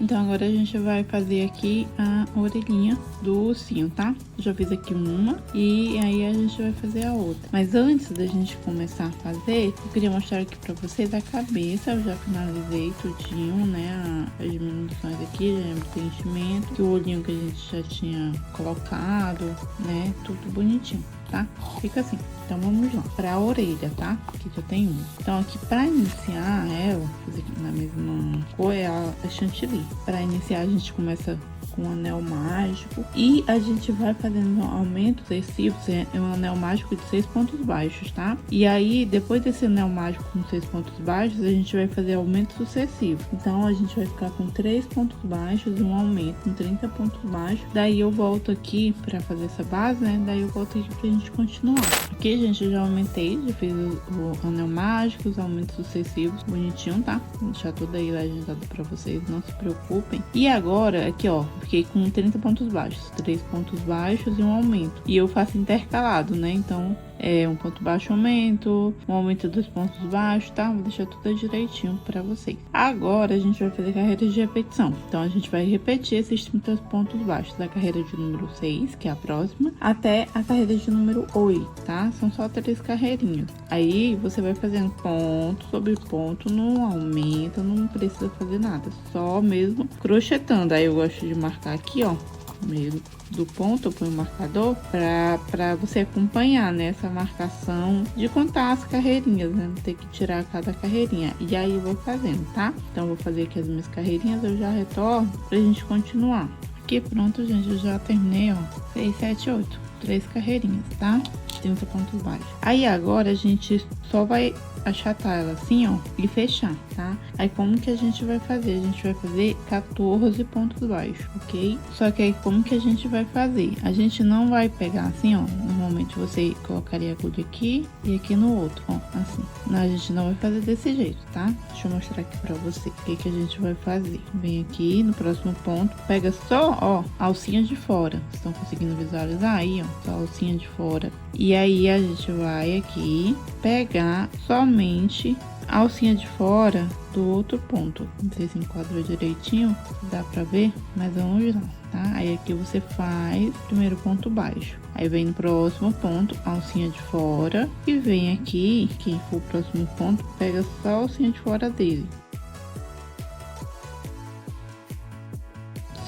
Então agora a gente vai fazer aqui a orelhinha do ursinho, tá? Já fiz aqui uma e aí a gente vai fazer a outra. Mas antes da gente começar a fazer, eu queria mostrar aqui pra vocês a cabeça. Eu já finalizei tudinho, né? As diminuições aqui, já é preenchimento, que o olhinho que a gente já tinha colocado, né? Tudo bonitinho, tá? Fica assim. Então vamos lá, pra orelha, tá? Aqui já tem uma. Então aqui pra iniciar ela, fazer aqui na mesma cor, é a chantilly. Pra iniciar a gente começa com um anel mágico e a gente vai fazendo aumento excessivo, é um anel mágico de 6 pontos baixos, tá? E aí, depois desse anel mágico com 6 pontos baixos, a gente vai fazer aumento sucessivo. Então, a gente vai ficar com 3 pontos baixos e um aumento com 30 pontos baixos. Daí, eu volto aqui pra fazer essa base, né? Daí, eu volto aqui pra gente continuar. Aqui, gente, eu já aumentei, já fiz o anel mágico, os aumentos sucessivos, bonitinho, tá? Vou deixar tudo aí legendado pra vocês, não se preocupem. E agora, aqui, ó, fiquei com 30 pontos baixos, 3 pontos baixos e um aumento. E eu faço intercalado, né? Então, é um ponto baixo, aumento, um aumento dos pontos baixos, tá? Vou deixar tudo direitinho pra vocês. Agora, a gente vai fazer carreira de repetição. Então, a gente vai repetir esses 30 pontos baixos da carreira de número 6, que é a próxima, até a carreira de número 8, tá? São só 3 carreirinhas. Aí, você vai fazendo ponto sobre ponto, não aumenta, não precisa fazer nada. Só mesmo crochetando. Aí, eu gosto de marcar aqui, ó, no meio do ponto, eu ponho o marcador pra você acompanhar, né, essa marcação de contar as carreirinhas, né, não ter que tirar cada carreirinha. E aí eu vou fazendo, tá? Então eu vou fazer aqui as minhas carreirinhas, eu já retorno pra gente continuar. Aqui pronto, gente, eu já terminei, ó, 6, 7, 8, 3 carreirinhas, tá? 30 pontos baixos. Aí agora a gente só vai achatar ela assim, ó, e fechar, tá? Aí como que a gente vai fazer? A gente vai fazer 14 pontos baixos, ok? Só que aí como que a gente vai fazer? A gente não vai pegar assim, ó, normalmente você colocaria a agulha aqui e aqui no outro, ó, assim. Não, a gente não vai fazer desse jeito, tá? Deixa eu mostrar aqui pra você o que que a gente vai fazer. Vem aqui no próximo ponto, pega só, ó, a alcinha de fora. Vocês estão conseguindo visualizar aí, ó, só a alcinha de fora. E aí a gente vai aqui pegar somente a alcinha de fora do outro ponto. Não sei se enquadrou direitinho, dá pra ver, mas vamos lá, tá? Aí aqui você faz o primeiro ponto baixo. Aí vem no próximo ponto, a alcinha de fora. E vem aqui, quem for o próximo ponto, pega só a alcinha de fora dele.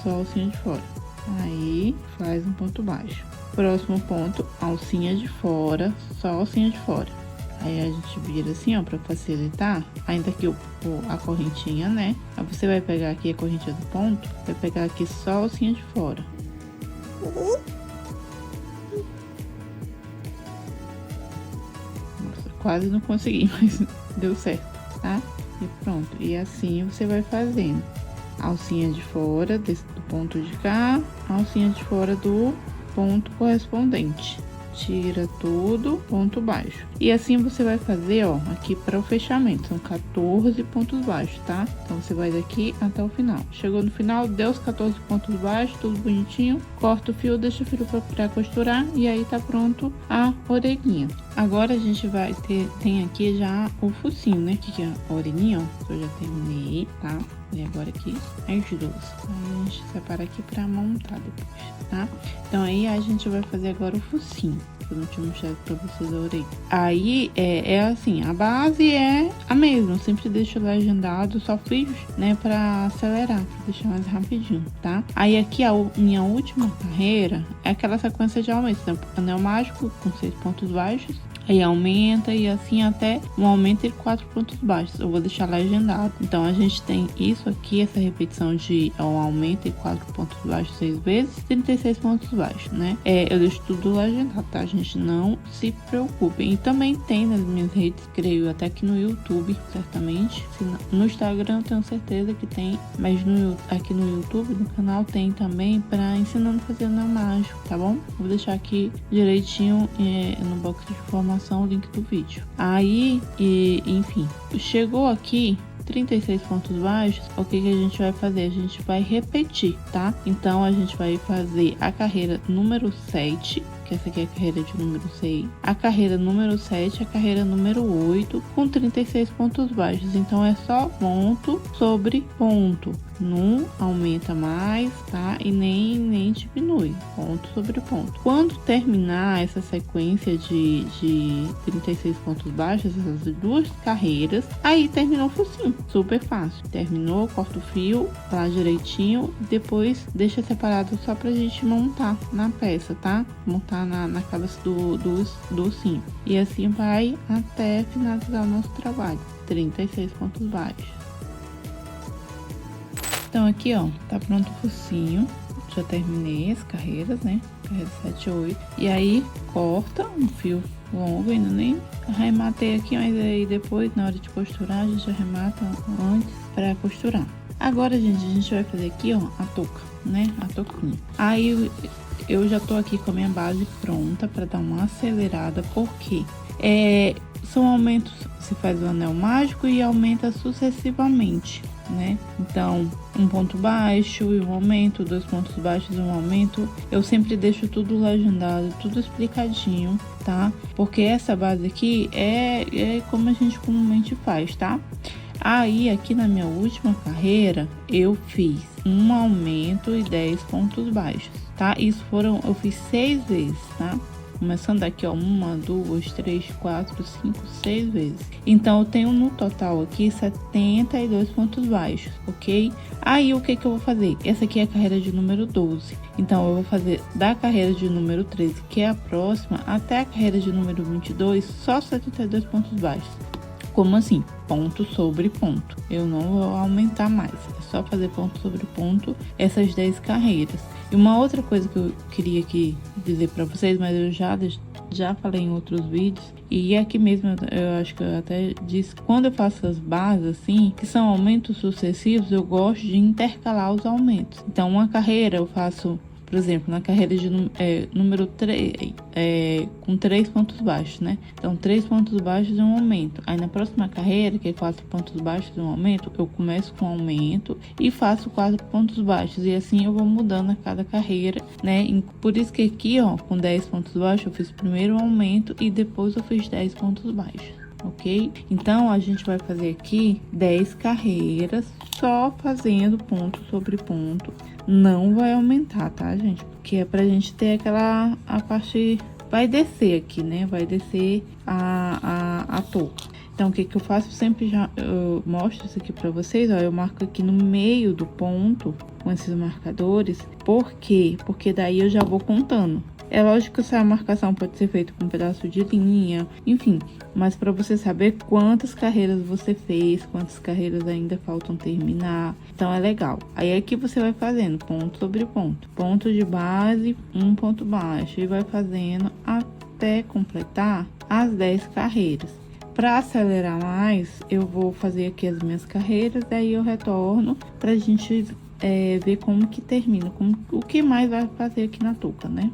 Só a alcinha de fora. Aí faz um ponto baixo. Próximo ponto, alcinha de fora, só a alcinha de fora. Aí a gente vira assim, ó, pra facilitar. Ainda que a correntinha, né? Aí você vai pegar aqui a correntinha do ponto, vai pegar aqui só a alcinha de fora. Nossa, quase não consegui, mas deu certo, tá? E pronto. E assim você vai fazendo. Alcinha de fora do ponto de cá, alcinha de fora do ponto correspondente. Tira tudo, ponto baixo. E assim você vai fazer, ó, aqui para o fechamento. São 14 pontos baixos, tá? Então você vai daqui até o final. Chegou no final, deu os 14 pontos baixos, tudo bonitinho. Corta o fio, deixa o fio para costurar e aí tá pronto a orelhinha. Agora a gente vai tem aqui já o focinho, né? Que é a orelhinha, ó, que eu já terminei, tá? E agora aqui, as duas. Aí a gente separa aqui pra montar depois, tá? Então aí a gente vai fazer agora o focinho. Eu não tinha mostrado pra vocês a orelha. Aí é assim, a base é a mesma. Eu sempre deixo legendado, só fiz, né, pra acelerar, pra deixar mais rapidinho, tá? Aí aqui a minha última carreira é aquela sequência de aumento. Então, anel mágico com 6 pontos baixos. Aí aumenta e assim até um aumento de 4 pontos baixos. Eu vou deixar legendado. Então a gente tem isso aqui, essa repetição de um aumento de 4 pontos baixos 6 vezes, 36 pontos baixos, né? Eu deixo tudo legendado, tá, gente? Não se preocupem. E também tem nas minhas redes, creio até que no YouTube, certamente. No Instagram eu tenho certeza que tem, mas aqui no YouTube, no canal, tem também para ensinando a fazer anel mágico, tá bom? Vou deixar aqui direitinho no box de informação o link do vídeo. Aí, enfim, chegou aqui 36 pontos baixos, o que a gente vai fazer? A gente vai repetir, tá? Então, a gente vai fazer a carreira número 7, que essa aqui é a carreira de número 6, a carreira número 7, a carreira número 8, com 36 pontos baixos. Então, é só ponto sobre ponto. não aumenta mais, tá? E nem diminui, ponto sobre ponto. Quando terminar essa sequência de 36 pontos baixos, essas duas carreiras, aí terminou o focinho, super fácil. Terminou, corta o fio lá direitinho, depois deixa separado só pra gente montar na peça, tá? Montar na cabeça do ursinho. E assim vai até finalizar o nosso trabalho. 36 pontos baixos. Então aqui, ó, tá pronto o focinho. Já terminei as carreiras, né? Carreira 7 e 8. E aí, corta um fio longo, ainda nem arrematei aqui, mas aí depois, na hora de costurar, a gente arremata antes pra costurar. Agora, gente, a gente vai fazer aqui, ó, a touca, né? A touquinha. Aí, eu já tô aqui com a minha base pronta pra dar uma acelerada, porque são aumentos, se faz o anel mágico e aumenta sucessivamente, né? Então, um ponto baixo e um aumento, 2 pontos baixos e um aumento. Eu sempre deixo tudo legendado, tudo explicadinho, tá? Porque essa base aqui é como a gente comumente faz, tá? Aí, aqui na minha última carreira, eu fiz um aumento e 10 pontos baixos, tá? Eu fiz 6 vezes, tá? Começando aqui, ó, 1, 2, 3, 4, 5, 6 vezes. Então, eu tenho no total aqui 72 pontos baixos, ok? Aí, o que eu vou fazer? Essa aqui é a carreira de número 12. Então, eu vou fazer da carreira de número 13, que é a próxima, até a carreira de número 22, só 72 pontos baixos. Como assim? Ponto sobre ponto. Eu não vou aumentar mais. É só fazer ponto sobre ponto essas 10 carreiras. E uma outra coisa que eu queria aqui dizer pra vocês, mas eu já falei em outros vídeos. E aqui mesmo, eu acho que eu até disse, quando eu faço as bases assim, que são aumentos sucessivos, eu gosto de intercalar os aumentos. Então, uma carreira eu faço, por exemplo, na carreira de número 3, com 3 pontos baixos, né? Então, 3 pontos baixos e um aumento. Aí, na próxima carreira, que é 4 pontos baixos e um aumento, eu começo com aumento e faço 4 pontos baixos. E assim, eu vou mudando a cada carreira, né? Por isso que aqui, ó, com 10 pontos baixos, eu fiz primeiro o aumento e depois eu fiz 10 pontos baixos. Ok? Então, a gente vai fazer aqui 10 carreiras, só fazendo ponto sobre ponto. Não vai aumentar, tá, gente? Porque é pra gente ter a parte... Vai descer aqui, né? Vai descer a touca. Então, o que eu faço? Sempre eu mostro isso aqui pra vocês, ó. Eu marco aqui no meio do ponto, com esses marcadores. Por quê? Porque daí eu já vou contando. É lógico que essa marcação pode ser feita com um pedaço de linha, enfim. Mas para você saber quantas carreiras você fez, quantas carreiras ainda faltam terminar. Então, é legal. Aí, aqui você vai fazendo ponto sobre ponto. Ponto de base, um ponto baixo. E vai fazendo até completar as 10 carreiras. Para acelerar mais, eu vou fazer aqui as minhas carreiras. Daí, eu retorno pra gente ver como que termina. O que mais vai fazer aqui na touca, né?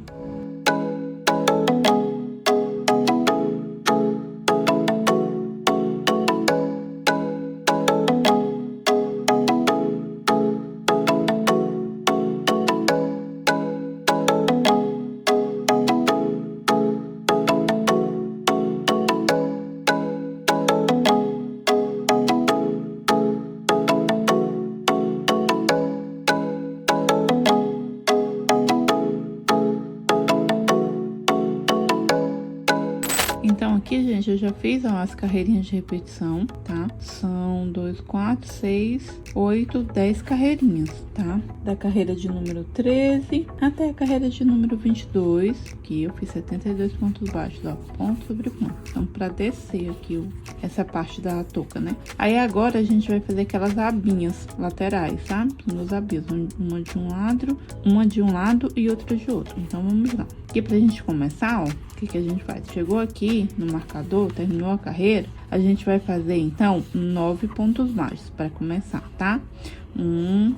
Então, aqui, gente, eu já fiz as carreirinhas de repetição, tá? São 2, 4, 6, 8, 10 carreirinhas, tá? Da carreira de número 13 até a carreira de número 22, que eu fiz 72 pontos baixos, ó, ponto sobre ponto. Então, pra descer aqui essa parte da touca, né? Aí, agora, a gente vai fazer aquelas abinhas laterais, tá? Duas abinhas, uma de um lado e outra de outro. Então, vamos lá. Aqui, pra gente começar, ó, o que a gente faz? Chegou aqui no marcador, terminou a carreira, a gente vai fazer, então, 9 pontos baixos para começar, tá? 1,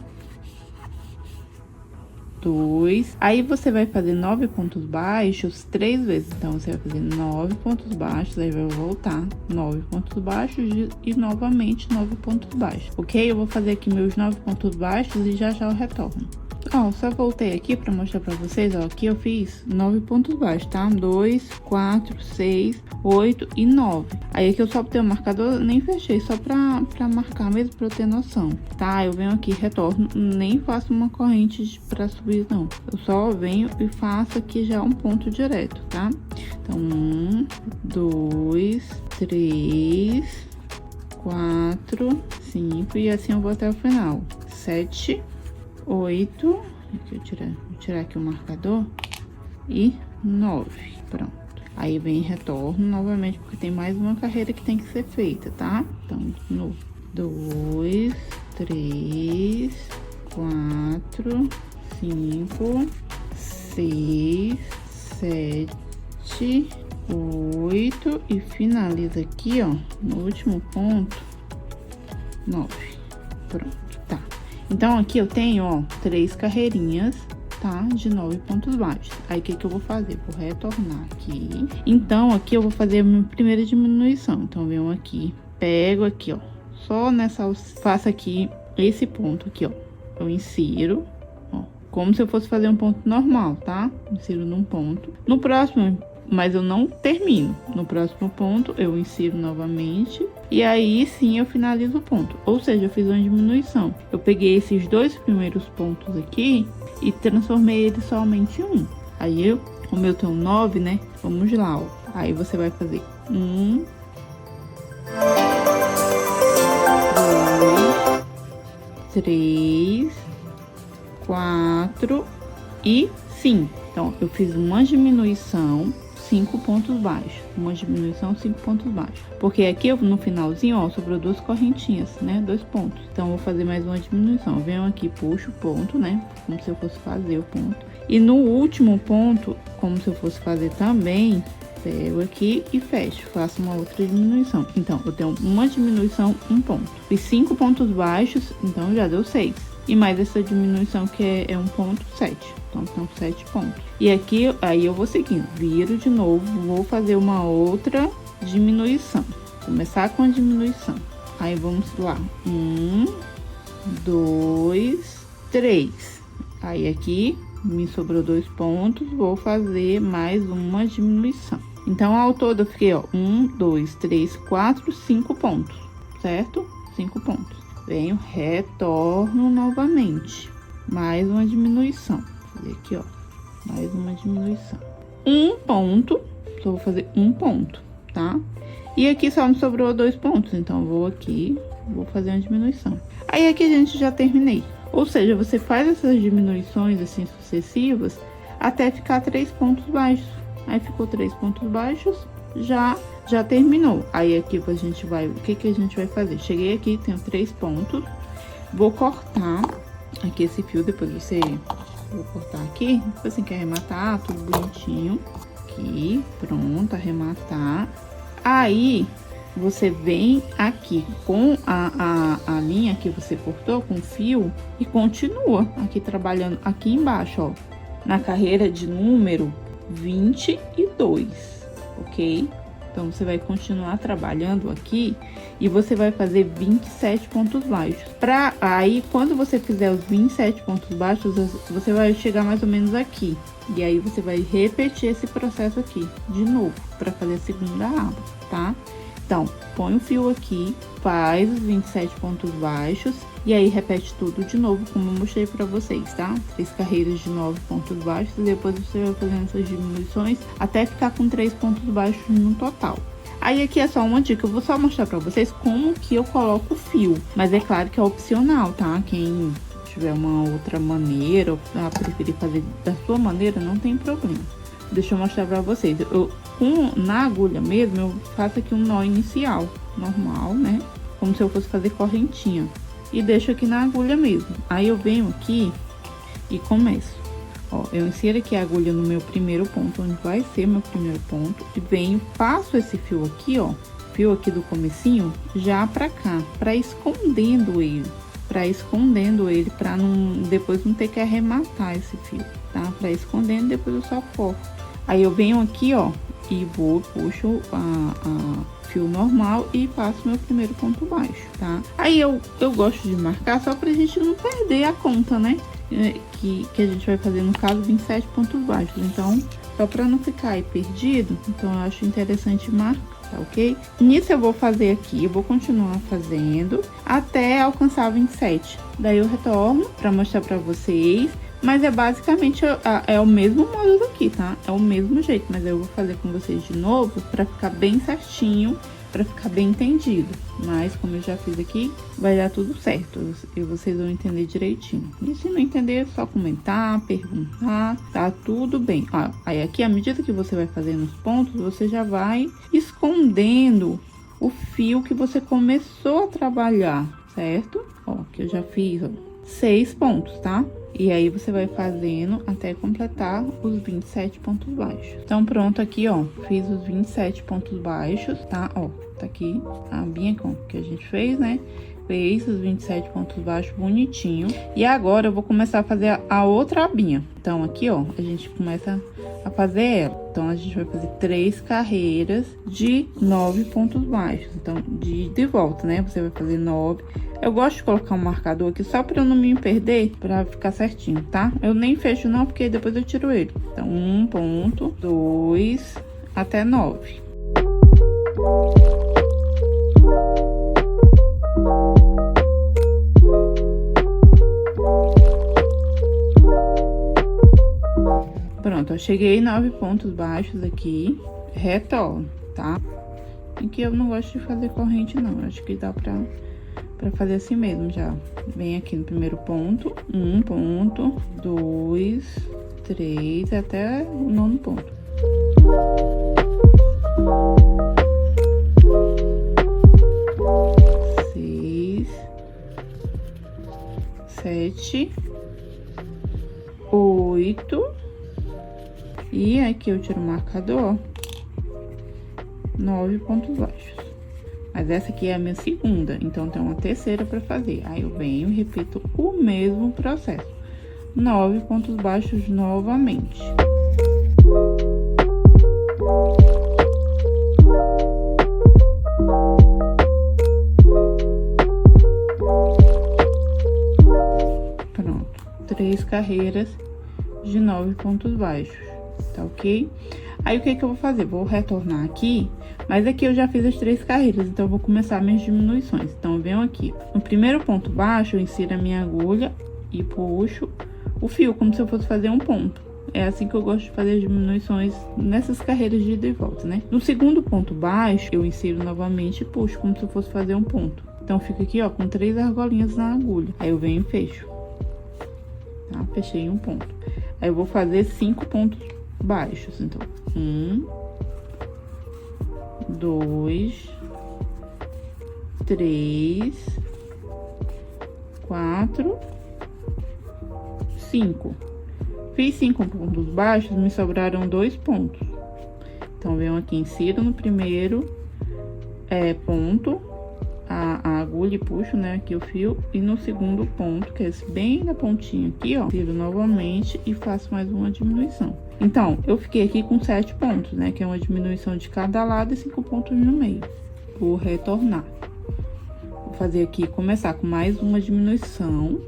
2, aí você vai fazer 9 pontos baixos 3 vezes. Então, você vai fazer 9 pontos baixos, aí vai voltar 9 pontos baixos e novamente 9 pontos baixos, ok? Eu vou fazer aqui meus 9 pontos baixos e já eu retorno. Ó, só voltei aqui pra mostrar pra vocês, ó. Aqui eu fiz 9 pontos baixos, tá? 2, 4, 6, 8 e 9. Aí aqui eu só botei o marcador, nem fechei, só pra marcar mesmo, pra eu ter noção, tá? Eu venho aqui, retorno, nem faço uma corrente pra subir, não. Eu só venho e faço aqui já um ponto direto, tá? Então, 1, 2, 3, 4, 5 e assim eu vou até o final. 7, 8, aqui vou tirar aqui o marcador e 9, pronto. Aí vem retorno novamente, porque tem mais uma carreira que tem que ser feita, tá? Então, no 2, 3, 4, 5, 6, 7, 8 e finaliza aqui, ó, no último ponto, 9. Pronto, tá. Então, aqui eu tenho, ó, 3 carreirinhas, tá? De 9 pontos baixos. Aí, o que que eu vou fazer? Vou retornar aqui. Então, aqui eu vou fazer a minha primeira diminuição. Então, eu venho aqui, pego aqui, ó, só nessa, faço aqui esse ponto aqui, ó. Eu insiro, ó, como se eu fosse fazer um ponto normal, tá? Insiro num ponto. No próximo, mas eu não termino. No próximo ponto, eu insiro novamente. E aí, sim, eu finalizo o ponto. Ou seja, eu fiz uma diminuição. Eu peguei esses 2 primeiros pontos aqui e transformei eles somente em um. Aí, o meu tem um 9, né? Vamos lá, ó. Aí, você vai fazer 1, 2, 3, 4 e 5. Então, eu fiz uma diminuição, 5 pontos baixos. Uma diminuição, 5 pontos baixos. Porque aqui, no finalzinho, ó, sobrou 2 correntinhas, né? 2 pontos. Então, eu vou fazer mais uma diminuição. Eu venho aqui, puxo o ponto, né? Como se eu fosse fazer o ponto. E no último ponto, como se eu fosse fazer também, pego aqui e fecho. Faço uma outra diminuição. Então, eu tenho uma diminuição, um ponto. Fiz 5 pontos baixos, então já deu 6. E mais essa diminuição que é 1,7. Então, são 7 pontos. E aqui, aí eu vou seguindo. Viro de novo, vou fazer uma outra diminuição. Começar com a diminuição. Aí, vamos lá. 1, 2, 3. Aí, aqui, me sobrou 2 pontos. Vou fazer mais uma diminuição. Então, ao todo, eu fiquei, ó, 1, 2, 3, 4, 5 pontos. Certo? 5 pontos. Venho, retorno novamente. Mais uma diminuição. Vou fazer aqui, ó. Mais uma diminuição. Um ponto. Só vou fazer um ponto, tá? E aqui só me sobrou 2 pontos. Então, eu vou aqui, vou fazer uma diminuição. Aí, aqui a gente já terminei. Ou seja, você faz essas diminuições, assim, sucessivas, até ficar 3 pontos baixos. Aí, ficou 3 pontos baixos, já terminou. Aí, aqui a gente vai, o que que a gente vai fazer? Cheguei aqui, tenho 3 pontos. Vou cortar aqui esse fio, depois você... Vou cortar aqui, depois você quer arrematar, tudo bonitinho. Aqui, pronto, arrematar. Aí, você vem aqui com a linha que você cortou com fio e continua aqui trabalhando aqui embaixo, ó. Na carreira de número 22, ok? Então, você vai continuar trabalhando aqui e você vai fazer 27 pontos baixos. Aí, quando você fizer os 27 pontos baixos, você vai chegar mais ou menos aqui. E aí, você vai repetir esse processo aqui de novo, para fazer a segunda aba, tá? Então, põe o fio aqui, faz os 27 pontos baixos e aí repete tudo de novo, como eu mostrei pra vocês, tá? 3 carreiras de 9 pontos baixos e depois você vai fazendo essas diminuições até ficar com 3 pontos baixos no total. Aí aqui é só uma dica, eu vou só mostrar pra vocês como que eu coloco o fio, mas é claro que é opcional, tá? Quem tiver uma outra maneira ou preferir fazer da sua maneira, não tem problema. Deixa eu mostrar pra vocês. Na agulha mesmo, eu faço aqui um nó inicial, normal, né? Como se eu fosse fazer correntinha. E deixo aqui na agulha mesmo. Aí, eu venho aqui e começo. Ó, eu insiro aqui a agulha no meu primeiro ponto, onde vai ser meu primeiro ponto. E venho, passo esse fio aqui, ó. Fio aqui do comecinho, já pra cá. Pra escondendo ele. Pra depois não ter que arrematar esse fio, tá? Pra escondendo, depois eu só corto. Aí, eu venho aqui, ó, e puxo fio normal e faço meu primeiro ponto baixo, tá? Aí, eu gosto de marcar só pra gente não perder a conta, né? que a gente vai fazer, no caso, 27 pontos baixos. Então, só para não ficar aí perdido, então eu acho interessante marcar, tá ok? Nisso eu vou fazer aqui, eu vou continuar fazendo até alcançar 27. Daí eu retorno para mostrar para vocês. Mas é basicamente o mesmo módulo aqui, tá? É o mesmo jeito, mas eu vou fazer com vocês de novo para ficar bem certinho, para ficar bem entendido. Mas como eu já fiz aqui, vai dar tudo certo e vocês vão entender direitinho. E se não entender, é só comentar, perguntar, tá tudo bem. Ó, aí aqui, à medida que você vai fazendo os pontos, você já vai escondendo o fio que você começou a trabalhar, certo? Ó, que eu já fiz, ó, 6 pontos, tá? E aí, você vai fazendo até completar os 27 pontos baixos. Então, pronto aqui, ó, fiz os 27 pontos baixos, tá? Ó, tá aqui a abinha que a gente fez, né? Fez os 27 pontos baixos bonitinho. E agora, eu vou começar a fazer a outra abinha. Então, aqui, ó, a gente começa a fazer ela. Então, a gente vai fazer 3 carreiras de 9 pontos baixos. Então, de volta, né? Você vai fazer 9. Eu gosto de colocar um marcador aqui só para eu não me perder, para ficar certinho, tá? Eu nem fecho não, porque depois eu tiro ele. Então, 1 ponto, 2, até 9. Pronto, eu cheguei 9 pontos baixos aqui, retorno, tá? Aqui eu não gosto de fazer corrente não, acho que dá pra fazer assim mesmo já. Vem aqui no primeiro ponto, 1 ponto, 2, 3, até o 9º ponto. Sete, 8, e aqui eu tiro o marcador, 9 pontos baixos. Mas essa aqui é a minha segunda, então tem uma terceira para fazer. Aí eu venho e repito o mesmo processo, 9 pontos baixos novamente. Pronto, 3 carreiras de 9 pontos baixos, tá ok? Aí o que eu vou fazer? Vou retornar aqui, mas aqui eu já fiz as 3 carreiras, então eu vou começar minhas diminuições. Então eu venho aqui, no primeiro ponto baixo, eu insiro a minha agulha e puxo o fio, como se eu fosse fazer um ponto. É assim que eu gosto de fazer as diminuições nessas carreiras de ida e volta, né? No segundo ponto baixo, eu insiro novamente e puxo, como se eu fosse fazer um ponto. Então fica aqui, ó, com 3 argolinhas na agulha. Aí eu venho e fecho, tá? Fechei um ponto. Aí eu vou fazer 5 pontos baixos, então 1, 2, 3, 4, 5. Fiz 5 pontos baixos, me sobraram 2 pontos. Então venho aqui, insiro no primeiro ponto a agulha e puxo, né, aqui o fio, e no segundo ponto, que é esse bem na pontinha aqui, ó, insiro novamente e faço mais uma diminuição. Então, eu fiquei aqui com 7 pontos, né, que é uma diminuição de cada lado e 5 pontos no meio. Vou retornar. Vou fazer aqui, começar com mais uma diminuição.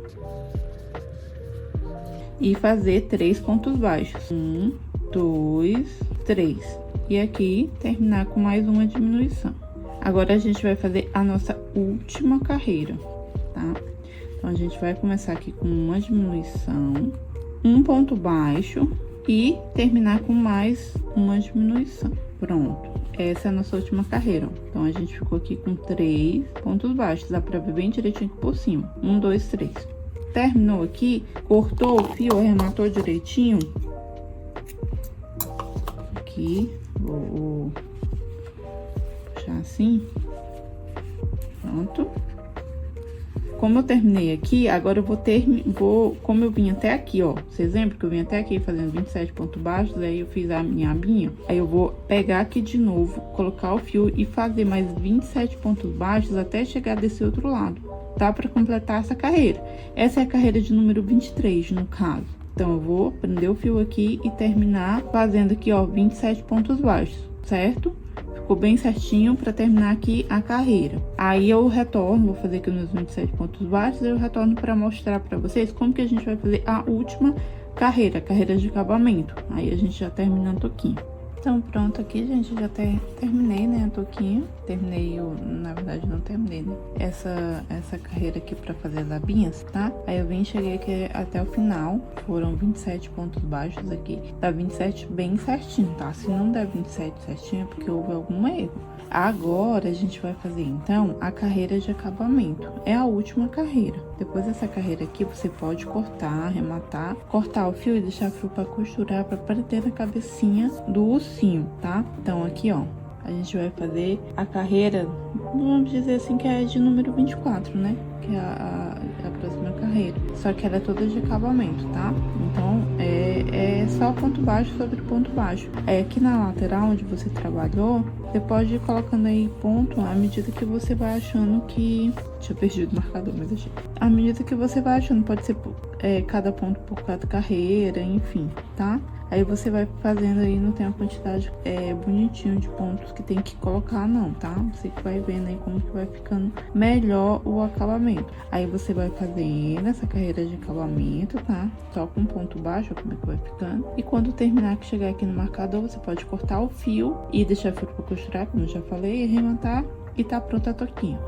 E fazer 3 pontos baixos. 1, 2, 3. E aqui, terminar com mais uma diminuição. Agora, a gente vai fazer a nossa última carreira, tá? Então, a gente vai começar aqui com uma diminuição, um ponto baixo e terminar com mais uma diminuição. Pronto, essa é a nossa última carreira, ó. Então, a gente ficou aqui com 3 pontos baixos, dá pra ver bem direitinho aqui por cima. 1, 2, 3. Terminou aqui, cortou o fio, arrematou direitinho. Aqui, vou puxar assim. Pronto. Como eu terminei aqui, agora eu vou como eu vim até aqui, ó. Vocês lembram que eu vim até aqui fazendo 27 pontos baixos, aí eu fiz a minha abinha. Aí eu vou pegar aqui de novo, colocar o fio e fazer mais 27 pontos baixos até chegar desse outro lado, tá? Pra completar essa carreira. Essa é a carreira de número 23, no caso. Então, eu vou prender o fio aqui e terminar fazendo aqui, ó, 27 pontos baixos, certo? Ficou ficou bem certinho para terminar aqui a carreira. Aí eu retorno, vou fazer aqui nos 27 pontos baixos, eu retorno para mostrar para vocês como que a gente vai fazer a última carreira, carreira de acabamento. Aí a gente já termina a touquinha. Então pronto aqui, gente, já terminei, né, a touquinha. Na verdade não terminei, né, essa carreira aqui pra fazer as abinhas, tá? Aí eu cheguei aqui até o final, foram 27 pontos baixos aqui. Dá 27 bem certinho, tá? Se não der 27 certinho é porque houve algum erro. Agora a gente vai fazer então a carreira de acabamento. É a última carreira. Depois dessa carreira aqui você pode cortar, arrematar, cortar o fio e deixar fio para costurar para prender na cabecinha do ursinho, tá? Então aqui, ó, a gente vai fazer a carreira, vamos dizer assim que é de número 24, né? Que é a próxima carreira. Só que ela é toda de acabamento, tá? Então é só ponto baixo sobre ponto baixo. Aí aqui na lateral onde você trabalhou, você pode ir colocando aí ponto à medida que você vai achando que... Tinha perdido o marcador, mas achei. À medida que você vai achando, pode ser cada ponto por cada carreira, enfim, tá? Aí você vai fazendo aí, não tem a quantidade bonitinho de pontos que tem que colocar não, tá? Você que vai vendo aí como que vai ficando melhor o acabamento. Aí você vai fazendo essa carreira de acabamento, tá? Só com ponto baixo, como é que vai ficando. E quando terminar, que chegar aqui no marcador, você pode cortar o fio e deixar fio pra costurar, como eu já falei, arrematar e tá pronta a touquinha.